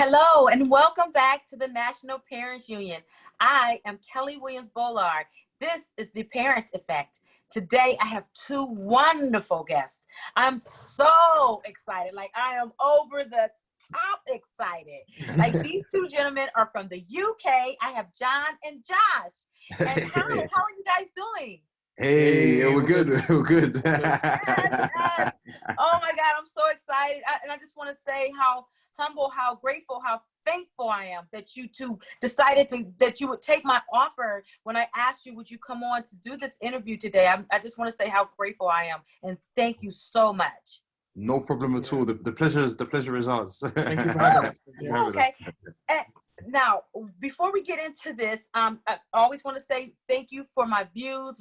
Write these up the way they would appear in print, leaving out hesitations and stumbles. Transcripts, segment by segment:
Hello and welcome back to the National Parents Union. I am Kelly Williams-Bollard. This is the Parent Effect. Today I have two wonderful guests. I'm so excited. I am over the top excited. These two gentlemen are from the UK. I have John and Josh. And how are you guys doing? Hey, we're good. We're good. Yes. Oh my God, I'm so excited. And I just want to say how humble, how grateful, how thankful I am that you two decided that you would take my offer when I asked you, would you come on to do this interview today? I just want to say how grateful I am and thank you so much. No problem at all. The pleasure is ours. Thank you for having us. Okay. Now, before we get into this, I always want to say thank you for my viewers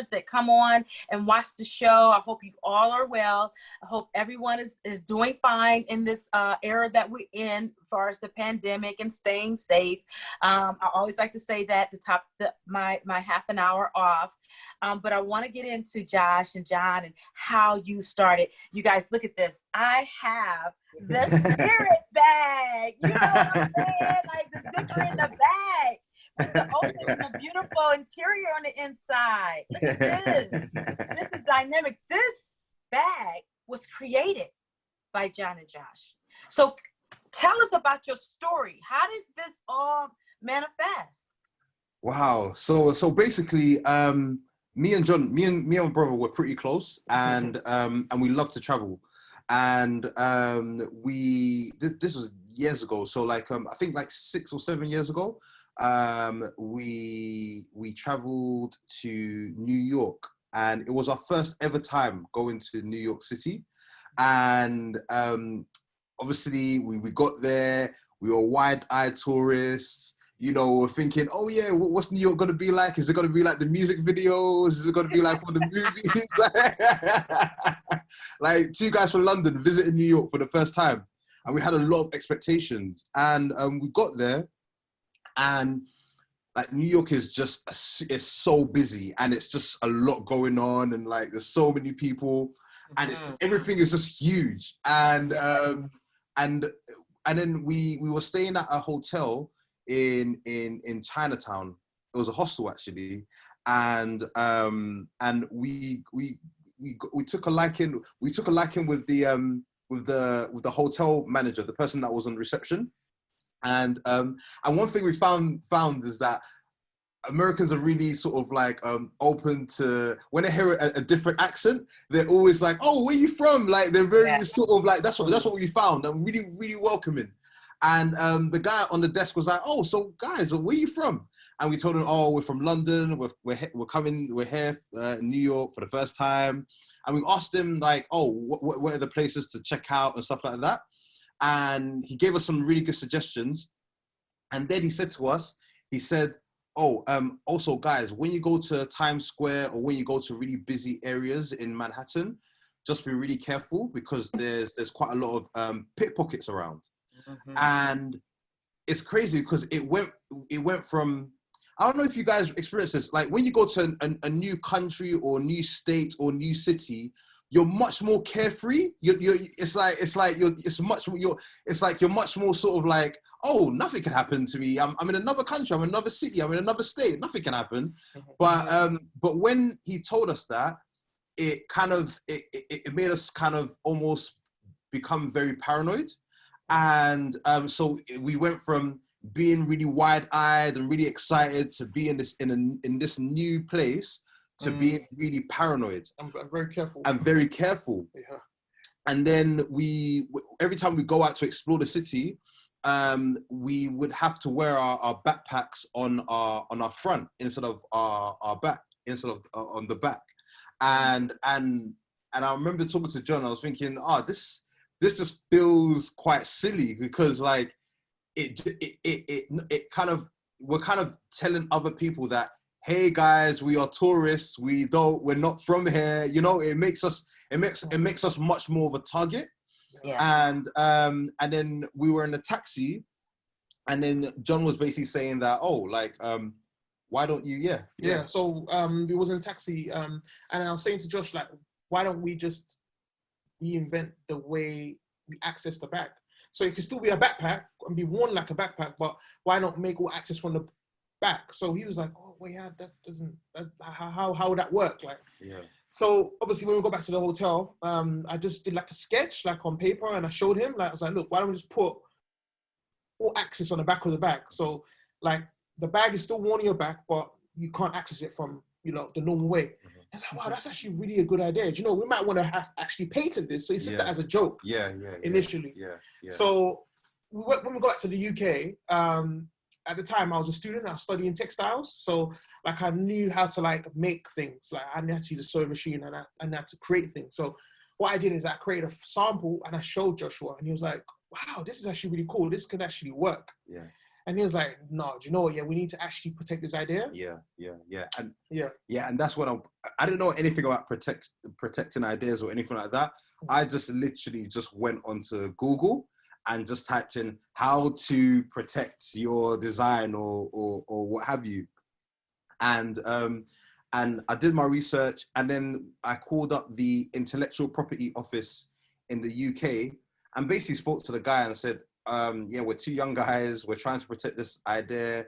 that come on and watch the show. I hope you all are well. I hope everyone is doing fine in this era that we're in as far as the pandemic and staying safe. I always like to say that to top my half an hour off. But I want to get into Josh and John and how you started. You guys, look at this. I have the spirit bag. You know what I'm saying? The zipper in the bag with the open and the beautiful interior on the inside. Look at this. This is dynamic. This bag was created by John and Josh. So tell us about your story. How did this all manifest? Wow. So basically, me and John, me and my brother were pretty close, and we love to travel. And this was years ago. So I think 6 or 7 years ago, we traveled to New York, and it was our first ever time going to New York City. And obviously we got there, we were wide-eyed tourists. We're thinking, oh yeah, what's New York going to be like? Is it going to be like the music videos? Is it going to be like all the movies? Two guys from London visiting New York for the first time. And we had a lot of expectations. And we got there, and New York is it's so busy, and it's just a lot going on, and there's so many people, and everything is just huge. And then we were staying at a hotel in Chinatown. It was a hostel actually, and we took a liking with the hotel manager, the person that was on reception. And one thing we found is that Americans are really sort of open to, when they hear a different accent, they're always like, oh, where are you from? They're very sort of that's what we found, and really, really welcoming. And the guy on the desk was like, oh, so guys, where are you from? And we told him, oh, we're from London. We're here in New York for the first time. And we asked him oh, what are the places to check out and stuff like that? And he gave us some really good suggestions. And then he said to us, oh, also guys, when you go to Times Square or when you go to really busy areas in Manhattan, just be really careful, because there's quite a lot of pickpockets around. Mm-hmm. And it's crazy because it went from, I don't know if you guys experience this, when you go to a new country or new state or new city, you're much more carefree. You're much more sort of oh, nothing can happen to me. I'm in another country, I'm in another city, I'm in another state, nothing can happen. Mm-hmm. But when he told us that, it made us kind of almost become very paranoid. And so we went from being really wide-eyed and really excited to be in this new place to being really paranoid. I'm very careful. Yeah. And then every time we go out to explore the city, we would have to wear our backpacks on our front instead of our back, instead of on the back. And I remember talking to John. I was thinking, this just feels quite silly, because it kind of, we're kind of telling other people that, hey guys, we are tourists, we're not from here. It makes us much more of a target. Yeah. And then we were in a taxi, and then John was basically saying that, why don't you? Yeah. So we was in a taxi, and I was saying to Josh, why don't we just reinvent the way we access the bag? So it can still be a backpack and be worn like a backpack, but why not make all access from the back? So he was like, oh, well, yeah, how would that work? Like, Yeah. So obviously when we got back to the hotel, I just did like a sketch, like on paper, and I showed him, like, I was like, look, why don't we just put all access on the back of the bag? So like the bag is still worn on your back, but you can't access it from, the normal way. Mm-hmm. I was like, wow, that's actually really a good idea. Do you know, we might want to have actually painted this. So he said that as a joke. Initially. Yeah. So when we got back to the UK, at the time I was a student, I was studying textiles. So like I knew how to like make things. Like I knew how to use a sewing machine and I knew how to create things. So what I did is I created a sample and I showed Joshua and he was like, wow, this is actually really cool. This could actually work. Yeah. And he was like, no, do you know what? Yeah, we need to actually protect this idea. And that's what I didn't know anything about protecting ideas or anything like that. I just literally just went onto Google and just typed in how to protect your design or what have you. And I did my research, and then I called up the intellectual property office in the UK and basically spoke to the guy and said, we're two young guys, we're trying to protect this idea.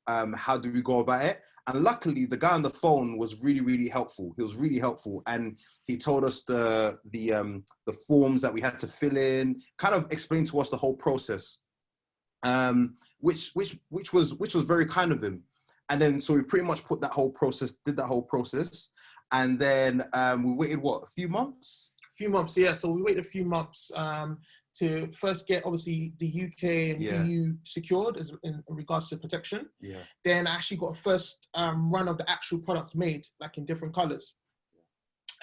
How do we go about it? And luckily the guy on the phone was really, really helpful. He was really helpful. And he told us the forms that we had to fill in, kind of explained to us the whole process, which was very kind of him. And then, so we pretty much did that whole process. And then we waited, a few months? A few months, yeah. So we waited a few months to first get obviously the UK and EU secured in regards to protection. Yeah. Then I actually got a first run of the actual products made, like in different colors.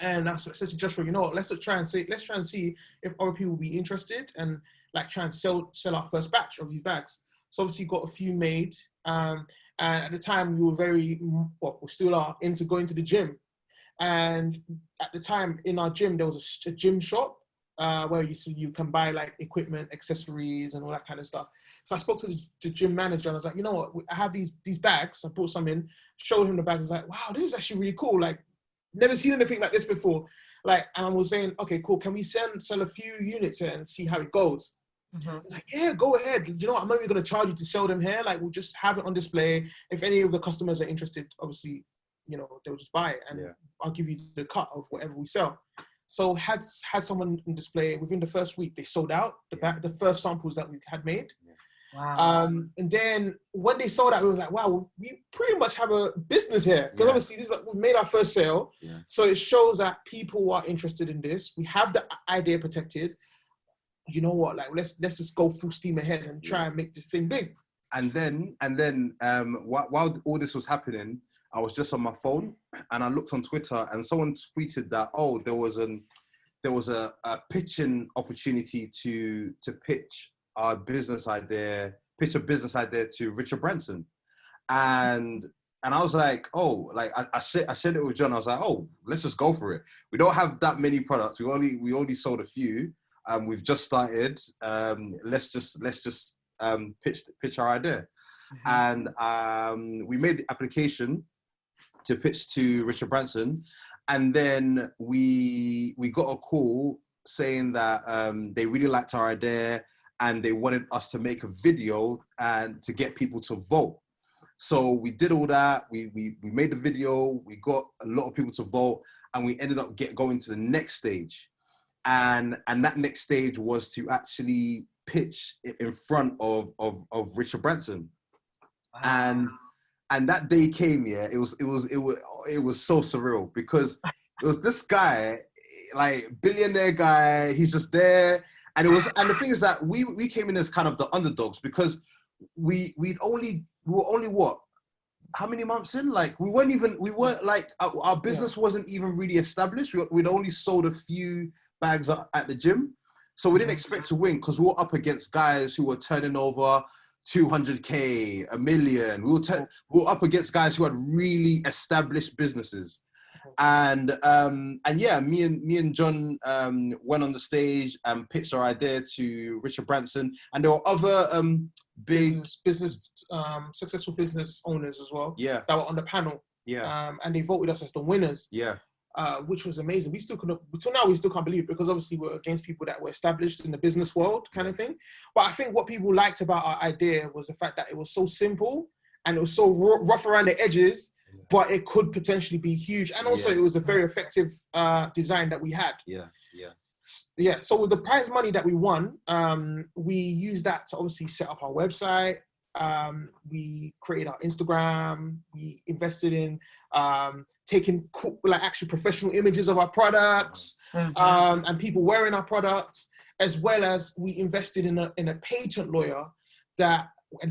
And I said to Joshua, let's try and see if other people will be interested and like try and sell our first batch of these bags. So obviously got a few made. And at the time we were we still are into going to the gym. And at the time in our gym, there was a gym shop where you can buy like equipment, accessories and all that kind of stuff. So I spoke to the gym manager and I was like, you know what, I have these bags. I brought some in, showed him the bags. I was like, wow, this is actually really cool. Like, never seen anything like this before. Like, and I was saying, okay, cool. Can we sell a few units here and see how it goes? Mm-hmm. It's like, yeah, go ahead. You know what? I'm not even going to charge you to sell them here. Like, we'll just have it on display. If any of the customers are interested, obviously, they'll just buy it and I'll give you the cut of whatever we sell. So had someone on display within the first week, they sold out the first samples that we had made. Wow. And then when they sold out, we were like, wow, we pretty much have a business here. Because obviously we made our first sale. Yeah. So it shows that people are interested in this. We have the idea protected. You know what, like let's just go full steam ahead and try and make this thing big. And then while all this was happening, I was just on my phone and I looked on Twitter and someone tweeted that, there was a pitching opportunity to pitch a business idea to Richard Branson. And I was like, I shared it with John. I was like, let's just go for it. We don't have that many products. We only sold a few. We've just started. Let's just pitch our idea. Mm-hmm. And we made the application to pitch to Richard Branson, and then we got a call saying that they really liked our idea and they wanted us to make a video and to get people to vote. So we did all that. We made the video. We got a lot of people to vote, and we ended up going to the next stage. And that next stage was to actually pitch in front of Richard Branson. Wow. And that day came, it was so surreal because it was this guy, like billionaire guy, he's just there. And the thing is that we came in as kind of the underdogs because we were only what? How many months in? Like our business wasn't even really established. We'd only sold a few bags at the gym. So we didn't expect to win because we were up against guys who were turning over 200K, $1 million. We were up against guys who had really established businesses. And me and John went on the stage and pitched our idea to Richard Branson, and there were other big successful business owners as well. Yeah, that were on the panel. Yeah, and they voted us as the winners. Yeah, which was amazing. We still couldn't, until now, we still can't believe it, because obviously we're against people that were established in the business world kind of thing. But I think what people liked about our idea was the fact that it was so simple and it was so rough around the edges, but it could potentially be huge. And also it was a very effective design that we had. Yeah. So with the prize money that we won, we used that to obviously set up our website. We created our Instagram. We invested in taking like actually professional images of our products, and people wearing our product, as well as we invested in a patent lawyer that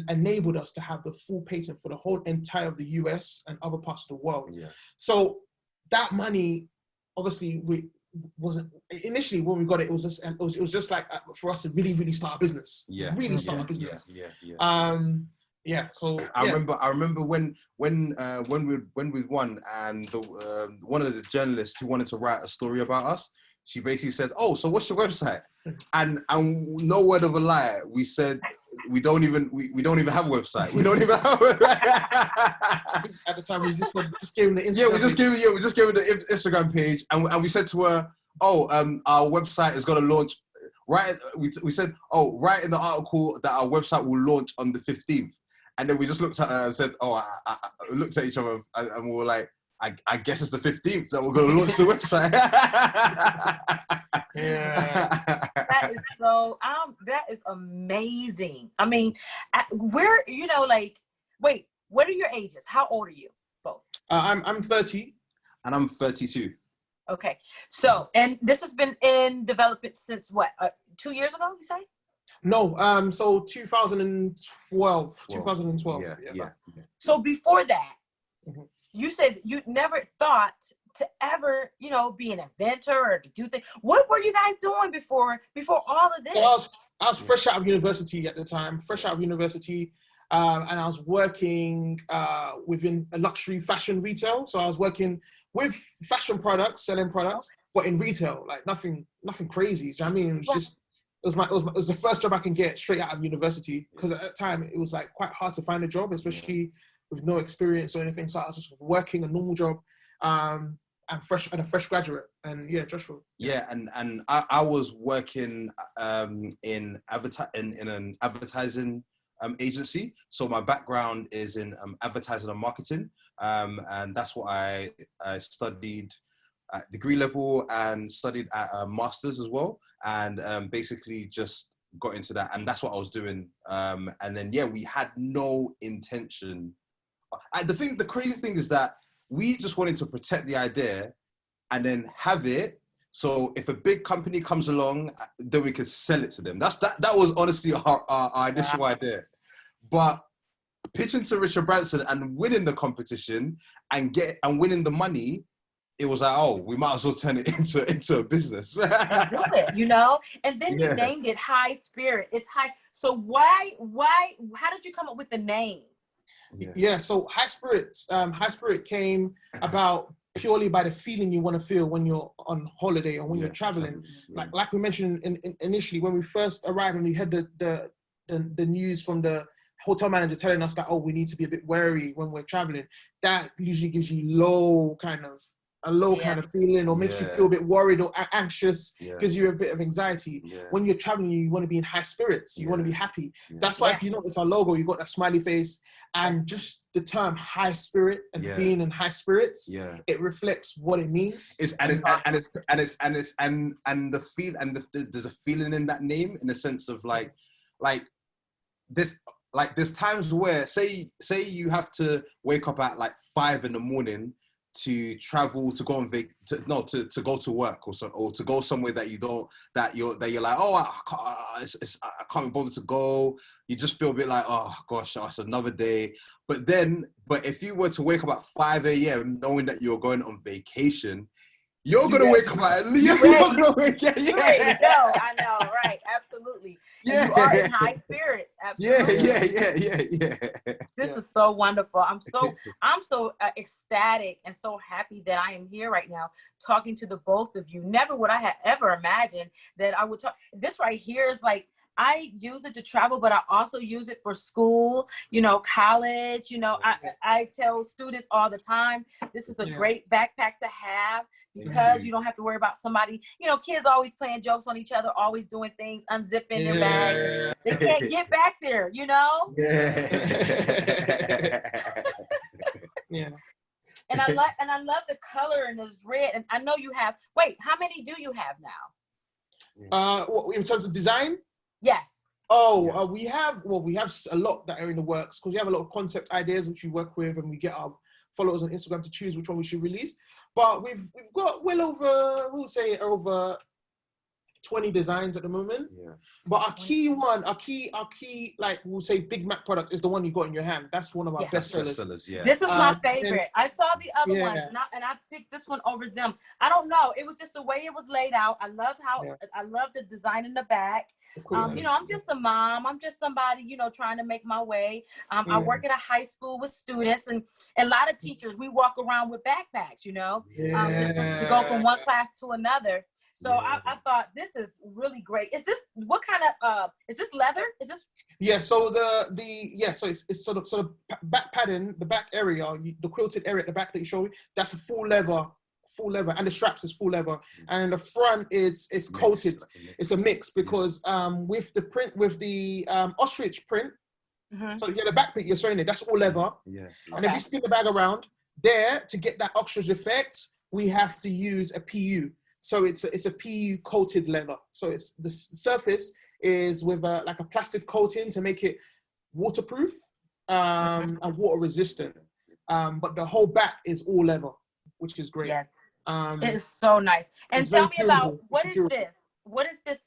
enabled us to have the full patent for the whole entire of the US and other parts of the world. So that money, obviously, wasn't initially when we got it. It was just like for us to really start a business. Start a business. So I remember when we won, and one of the journalists who wanted to write a story about us, she basically said, "Oh, so what's your website?" And no word of a lie, we said we don't even have a website. We don't even have at the time we just gave them the Instagram. We just gave her the Instagram page, and we said to her, "Oh, our website is gonna launch." Right, we said, "Oh, write in the article that our website will launch on the 15th." And then we just looked at her and said, "Oh," I looked at each other and we were like, I guess it's the 15th that we're going to launch the website." That is so, that is amazing. I mean, we're, wait, what are your ages? How old are you both? I'm 30. And I'm 32. Okay. So, and this has been in development since what, 2 years ago, you say? No, so 2012. Yeah. So before that, you said you never thought to ever, be an inventor or to do things. What were you guys doing before all of this? So I was fresh out of university at the time, and I was working within a luxury fashion retail. So I was working with fashion products, selling products, but in retail, like nothing crazy. Do you know what I mean? It was just, it was the first job I can get straight out of university, because at that time it was like quite hard to find a job, especially with no experience or anything. So I was just working a normal job, and a fresh graduate. And Joshua. Yeah, and I was working in an advertising agency. So my background is in advertising and marketing, and that's what I studied at degree level and studied at a master's as well, and basically just got into that, and that's what I was doing. And then we had no intention. The crazy thing is that we just wanted to protect the idea and then have it. So if a big company comes along, then we could sell it to them. That was honestly our initial idea. But pitching to Richard Branson and winning the competition and winning the money, it was like, oh, we might as well turn it into a business. Do it, and then you named it High Spirit. It's high. So why? How did you come up with the name? So High Spirit came about purely by the feeling you want to feel when you're on holiday or when you're traveling. Like we mentioned initially, when we first arrived and we had the news from the hotel manager telling us that, oh, we need to be a bit wary when we're traveling. That usually gives you a low kind of feeling, or makes you feel a bit worried or anxious, because you're a bit of anxiety. When you're traveling, you want to be in high spirits. You want to be happy. That's why if you notice our logo, you got that smiley face, and just the term high spirit and being in high spirits. It reflects what it means. There's a feeling in that name, in the sense of like this. Like there's times where say you have to wake up at like 5 a.m. to travel to go to go to work or to go somewhere that you're like, oh, I can't be bothered to go. You just feel a bit like, oh gosh, it's another day. But if you were to wake up at 5 a.m. knowing that you're going on vacation, you're gonna wake up at least. Right. You're gonna wake up. I know, right? Absolutely. And you are in high spirits. Absolutely. Yeah. This is so wonderful. I'm so ecstatic and so happy that I am here right now talking to the both of you. Never would I have ever imagined that I would talk. This right here is like, I use it to travel, but I also use it for school, you know, college. You know, I tell students all the time, this is a great backpack to have because you don't have to worry about somebody, you know, kids always playing jokes on each other, always doing things, unzipping their bag. They can't get back there, you know? Yeah. And I love the color and this red. And I know you have, wait, how many do you have now? In terms of design? Yes. We have a lot that are in the works because we have a lot of concept ideas which we work with, and we get our followers on Instagram to choose which one we should release. But we've got over 20 designs at the moment. Yeah. But our key, like we'll say Big Mac product is the one you got in your hand. That's one of our best sellers. Yeah. This is my favorite. I saw the other ones and I picked this one over them. I don't know. It was just the way it was laid out. I love I love the design in the back. You know, I'm just a mom. I'm just somebody, you know, trying to make my way. I work at a high school with students, and a lot of teachers, we walk around with backpacks, you know, just to go from one class to another. So I thought this is really great. Is this, what kind of, is this leather? Is this? Yeah, so so it's sort of back padding, the back area, the quilted area at the back that you showed me, that's a full leather, and the straps is full leather, and the front it's coated. It's a mix because with the print, with the ostrich print, so the back bit you're showing it, that's all leather. And if you spin the bag around there to get that ostrich effect, we have to use a PU. So it's a PU coated leather. So it's the surface is with like a plastic coating to make it waterproof and water resistant. But the whole back is all leather, which is great. Yes. It is so nice. And tell me about what is this? What is this?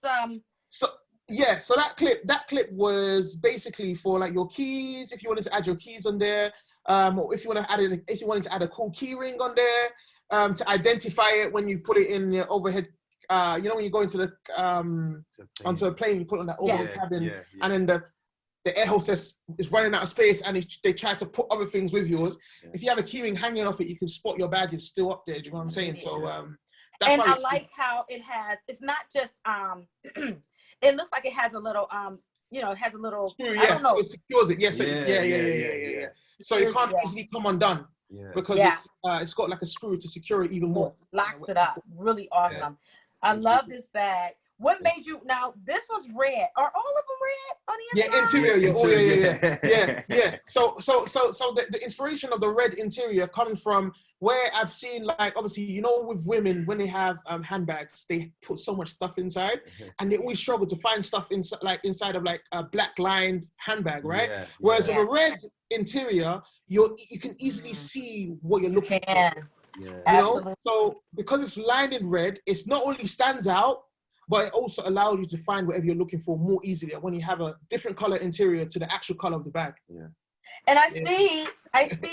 So that clip was basically for like your keys. If you wanted to add your keys on there, or if you wanted to add a cool key ring on there. To identify it when you put it in your overhead, you know, when you go into the onto a plane, you put it on that overhead cabin, and then the air hostess is running out of space, and they try to put other things with yours. If you have a keyring hanging off it, you can spot your bag is still up there. Do you know what I'm saying? So that's. And I like how it has. It's not just it looks like it has a little you know, it has a little. I don't know. So it secures it. Yeah. So it can't easily come undone. Because it's got like a screw to secure it even more. Locks it up. Really awesome. I love this bag. What made you, now this one's red. Are all of them red on the inside? Interior. So the inspiration of the red interior comes from where I've seen, like, obviously, you know, with women, when they have handbags, they put so much stuff inside, and they always struggle to find stuff inside of like a black lined handbag, right? Whereas with a red interior, you can easily see what you're looking for. You know? So because it's lined in red, it's not only stands out, but it also allows you to find whatever you're looking for more easily when you have a different color interior to the actual color of the bag. And I see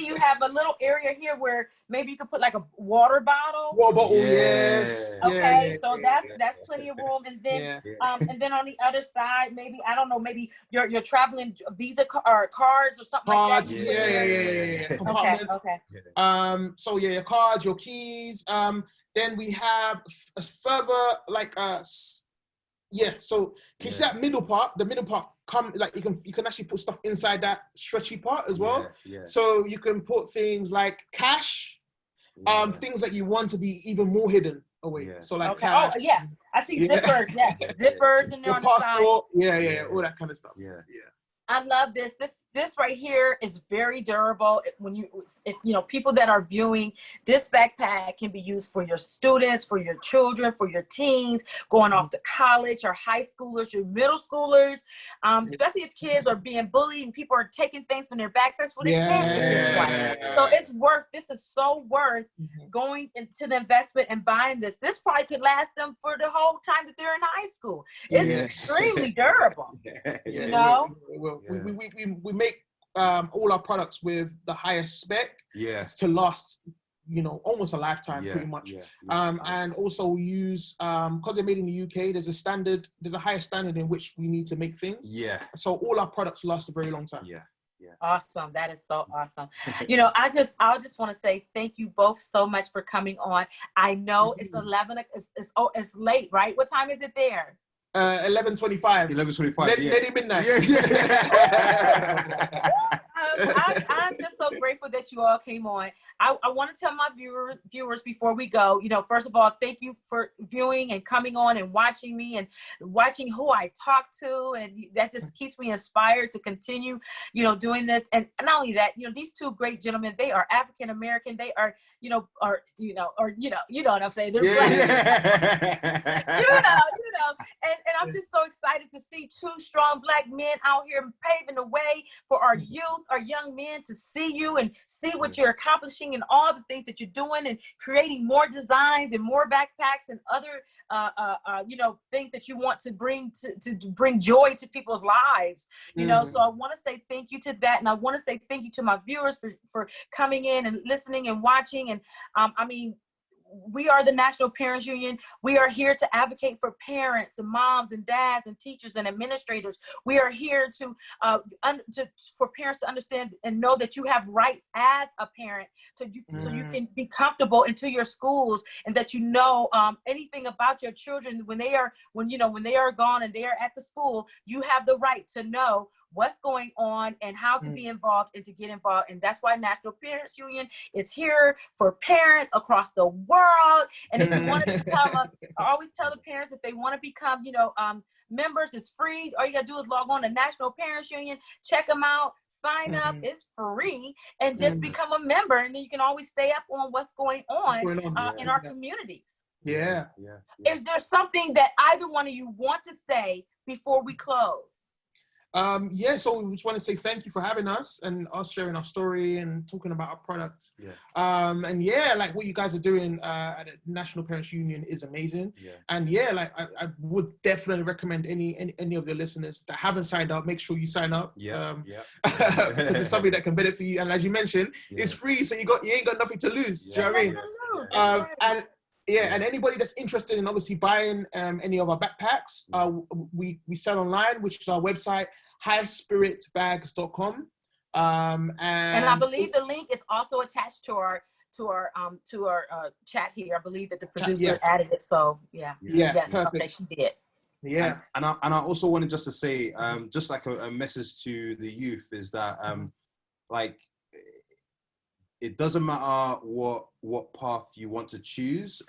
you have a little area here where maybe you could put like a water bottle. Yes. Okay, so that's plenty of room. And then and then on the other side, maybe, I don't know, maybe you're traveling Visa or cards or something like that. Okay. So your cards, your keys. Then we have a further like so can you see that middle part? The middle part you can actually put stuff inside that stretchy part as well. So you can put things like cash, things that you want to be even more hidden away. So like cash. I see zippers. Zippers in there on the side. All that kind of stuff. I love this. This right here is very durable. If you know, people that are viewing, this backpack can be used for your students, for your children, for your teens, going off to college, or high schoolers, your middle schoolers, especially if kids are being bullied and people are taking things from their backpacks. Well, they can't get this one. So this is so worth going into the investment and buying this. This probably could last them for the whole time that they're in high school. It's extremely durable. You know? We make all our products with the highest spec to last, you know, almost a lifetime pretty much. And also we use, because they're made in the UK, there's a higher standard in which we need to make things. So all our products last a very long time. Awesome. That is so awesome. You know, I just want to say thank you both so much for coming on. I know it's 11, it's late, right? What time is it there? 11:25. 11:25. Yeah. Lady Midnight. Yeah. I'm just so grateful that you all came on. I want to tell my viewers before we go, first of all, thank you for viewing and coming on and watching me and watching who I talk to. And that just keeps me inspired to continue, doing this. And not only that, these two great gentlemen, they are African-American. They are, you know what I'm saying? They're Black. And I'm just so excited to see two strong Black men out here paving the way for our youth, our young men to see you and see what you're accomplishing and all the things that you're doing and creating more designs and more backpacks and other, things that you want to bring to bring joy to people's lives, So I want to say thank you to that. And I want to say thank you to my viewers for coming in and listening and watching. And we are the National Parents Union. We are here to advocate for parents and moms and dads and teachers and administrators. We are here for parents to understand and know that you have rights as a parent, so you can be comfortable into your schools, and that anything about your children when they are gone and they are at the school. You have the right to know what's going on and how to be involved and to get involved. And that's why National Parents Union is here for parents across the world. And if you want to become I always tell the parents, if they want to become, members, it's free. All you got to do is log on to National Parents Union, check them out, sign up. It's free, and just become a member. And then you can always stay up on what's going on, in our communities. Yeah. Is there something that either one of you want to say before we close? So we just want to say thank you for having us and us sharing our story and talking about our product. Like what you guys are doing at the National Parents Union is amazing. And I would definitely recommend any of your listeners that haven't signed up, make sure you sign up. Because it's something that can benefit you. And as you mentioned, it's free, so you ain't got nothing to lose. Do you know what I mean? And anybody that's interested in obviously buying any of our backpacks, we sell online, which is our website, highspiritbags.com. And I believe the link is also attached to our chat here. I believe that the producer added it. So yes, okay, she did. Yeah. And I also wanted just to say, just like a message to the youth is that it doesn't matter what path you want to choose.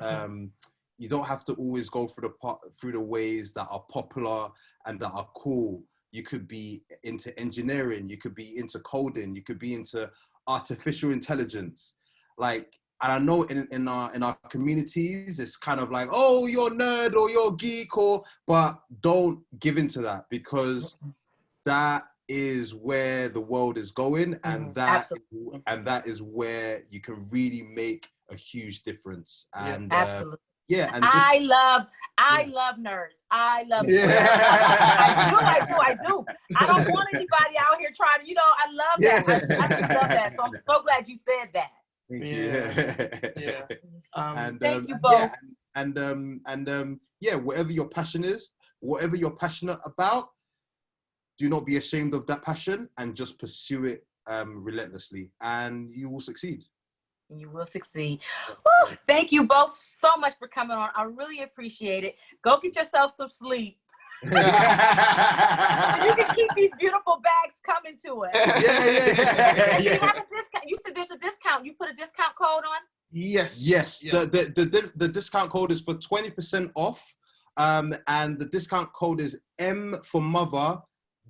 You don't have to always go through the ways that are popular and that are cool. You could be into engineering, you could be into coding, you could be into artificial intelligence. And I know in our communities, it's kind of like, oh, you're a nerd or you're a geek, but don't give into that, because that is where the world is going, and that is where you can really make a huge difference. And absolutely. And I love nerds. I love nerds. I do. I don't want anybody out here trying to, I love that. I just love that. So I'm so glad you said that. Thank you. And thank you both. Whatever your passion is, whatever you're passionate about, do not be ashamed of that passion and just pursue it relentlessly, and you will succeed. You will succeed. Woo, thank you both so much for coming on. I really appreciate it. Go get yourself some sleep. You can keep these beautiful bags coming to us. You have a discount. You said there's a discount. You put a discount code on? Yes. The discount code is for 20% off. And the discount code is M for mother,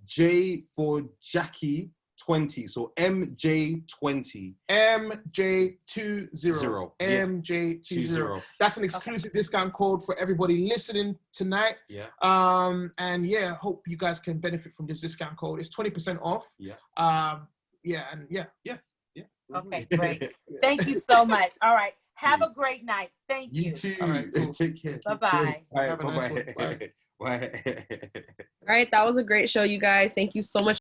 J for Jackie, 20. So MJ20. MJ20. MJ20. That's an exclusive discount code for everybody listening tonight. Hope you guys can benefit from this discount code. It's 20% off. Okay, great. Thank you so much. All right. Have a great night. Thank you. You too. All right, cool. Take care. Bye-bye. All right, Have a nice one. bye. All right, that was a great show, you guys. Thank you so much